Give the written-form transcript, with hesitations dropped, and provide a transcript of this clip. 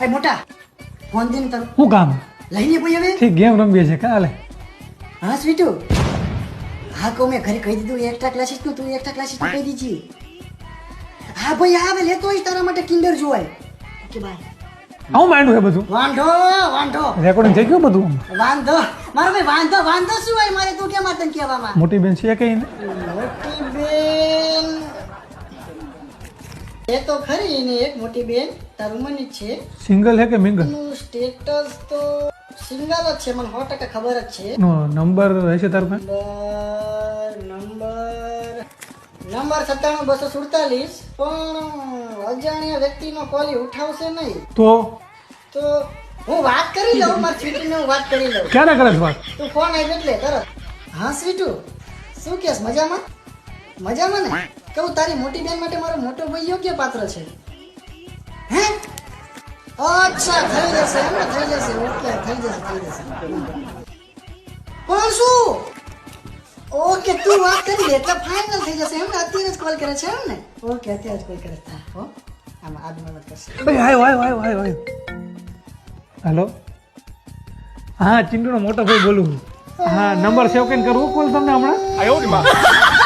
એ મોટા ફોન દે ને તારું શું કામ લઈને ભાઈ હવે ઠીક ગેમ રમીએ છે કાલે હા સ્વીટુ હા કહું મેં ઘરે કહી દીધું એક્સ્ટ્રા ક્લાસીસ નું તું એક્સ્ટ્રા ક્લાસીસ નું કહી દીધી હા ભાઈ આવે લેતો હોઈશ તારા માટે કિન્ડર જોવાય ઓકે બાય આવું માંડું છે બધું વાંધો વાંધો રેકોર્ડિંગ થઈ ગયું બધું વાંધો મારો ભાઈ વાંધો વાંધો શું હોય મારે તું કેમ તને કહેવામાં મોટી બેન છે કઈ ને મોટી બેન એ તો ખરી ને એક મોટી બેન તારું મની જ છે સિંગલ છે કે મિંગલ એનું સ્ટેટસ તો સિંગલ જ છે મને 100% ખબર જ છે નો નંબર હશે તાર પાસે નંબર 97-247 પણ અજાણ્યા વ્યક્તિનો કોલ ઉઠાવશે નહીં તો હું વાત કરી લઉં મારી સ્વીટુને હું વાત કરી લઉં ક્યારે કરે છે વાત તું ફોન આવી એટલે તરત હા સ્વીટુ શું કેસ મજામાં મજામાં ને કહું તારી મોટી બેન માટે મારો મોટો ભાઈ યોગ્ય પાત્ર છે હે અચ્છા થઈ જશે એમ ને થઈ જશે ઓકે થઈ જશે પણ શું ઓકે તું વાત કરી દે એટલે ફાઇનલ થઈ જશે એમ ને અત્યારે જ કોલ કરે છે એમ ને ઓકે અત્યારે જ કોલ કરે છે હો આમાં આજમાં વાત કરશે આયો હેલો હા ચિંટુનો મોટો ભાઈ બોલું હા નંબર સેવ કરીને કરવું કોલ તમને હમણાં